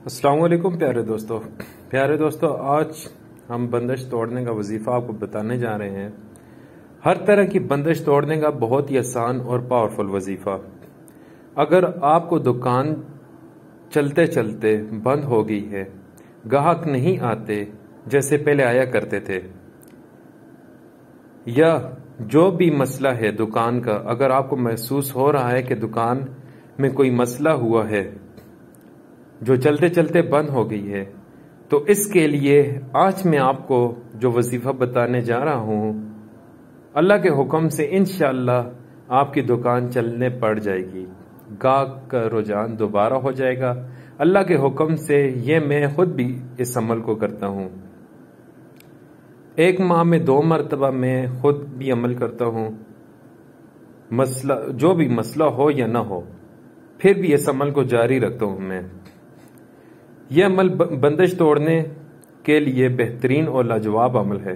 السلام علیکم پیارے دوستو آج ہم بندش توڑنے کا وظیفہ آپ کو بتانے جا رہے ہیں۔ ہر طرح کی بندش توڑنے کا بہت ہی آسان اور پاورفل وظیفہ۔ اگر آپ کو دکان چلتے چلتے بند ہو گئی ہے، گاہک نہیں آتے جیسے پہلے آیا کرتے تھے، یا جو بھی مسئلہ ہے دکان کا، اگر آپ کو محسوس ہو رہا ہے کہ دکان میں کوئی مسئلہ ہوا ہے جو چلتے چلتے بند ہو گئی ہے، تو اس کے لیے آج میں آپ کو جو وظیفہ بتانے جا رہا ہوں، اللہ کے حکم سے انشاءاللہ آپ کی دکان چلنے پڑ جائے گی، گاہک کا رجحان دوبارہ ہو جائے گا۔ اللہ کے حکم سے یہ میں خود بھی اس عمل کو کرتا ہوں۔ ایک ماہ میں 2 مرتبہ میں خود بھی عمل کرتا ہوں، جو بھی مسئلہ ہو یا نہ ہو، پھر بھی اس عمل کو جاری رکھتا ہوں میں۔ یہ عمل بندش توڑنے کے لیے بہترین اور لاجواب عمل ہے۔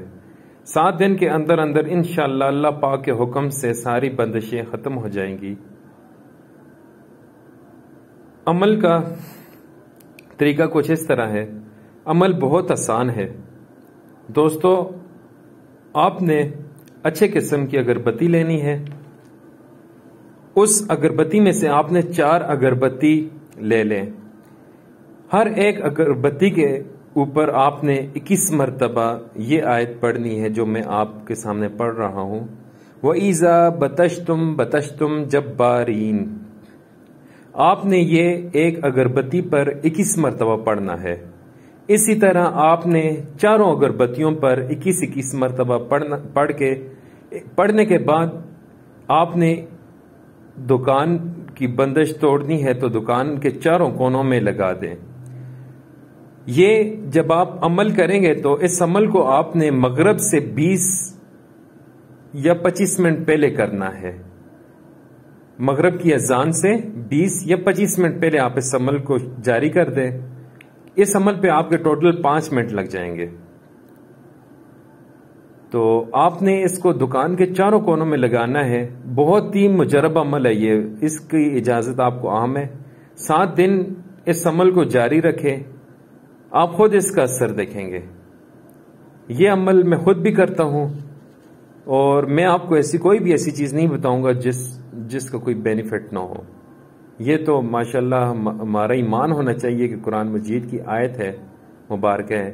7 دن کے اندر اندر انشاءاللہ اللہ پاک کے حکم سے ساری بندشیں ختم ہو جائیں گی۔ عمل کا طریقہ کچھ اس طرح ہے۔ عمل بہت آسان ہے دوستو۔ آپ نے اچھے قسم کی اگربتی لینی ہے۔ اس اگربتی میں سے آپ نے 4 اگربتی لے لیں۔ ہر ایک اگربتی کے اوپر آپ نے 21 مرتبہ یہ آیت پڑھنی ہے جو میں آپ کے سامنے پڑھ رہا ہوں۔ وَإِذَا بَطَشْتُمْ بَطَشْتُمْ جَبَّارِينَ۔ آپ نے یہ ایک اگربتی پر 21 مرتبہ پڑھنا ہے۔ اسی طرح آپ نے 4 اگربتیوں پر 21 مرتبہ پڑھنے کے بعد آپ نے دکان کی بندش توڑنی ہے تو دکان کے 4 کونوں میں لگا دیں۔ یہ جب آپ عمل کریں گے تو اس عمل کو آپ نے مغرب سے 20 یا 25 منٹ پہلے کرنا ہے۔ مغرب کی اذان سے 20 یا 25 منٹ پہلے آپ اس عمل کو جاری کر دیں۔ اس عمل پہ آپ کے ٹوٹل 5 منٹ لگ جائیں گے۔ تو آپ نے اس کو دکان کے 4 کونوں میں لگانا ہے۔ بہت ہی مجرب عمل ہے یہ، اس کی اجازت آپ کو عام ہے۔ 7 دن اس عمل کو جاری رکھیں، آپ خود اس کا اثر دیکھیں گے۔ یہ عمل میں خود بھی کرتا ہوں، اور میں آپ کو کوئی بھی ایسی چیز نہیں بتاؤں گا جس کا کوئی بینیفٹ نہ ہو۔ یہ تو ماشاءاللہ ہمارا ایمان ہونا چاہیے کہ قرآن مجید کی آیت ہے، مبارکہ ہے،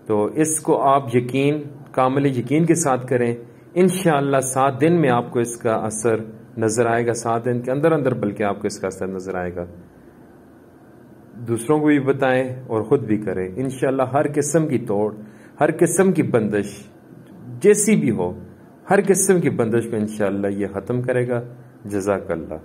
تو اس کو آپ کامل یقین کے ساتھ کریں۔ انشاءاللہ 7 دن میں آپ کو اس کا اثر نظر آئے گا، 7 دن کے اندر اندر بلکہ آپ کو اس کا اثر نظر آئے گا۔ دوسروں کو بھی بتائیں اور خود بھی کریں۔ انشاءاللہ ہر قسم کی توڑ، ہر قسم کی بندش جیسی بھی ہو، ہر قسم کی بندش کو انشاءاللہ یہ ختم کرے گا۔ جزاک اللہ۔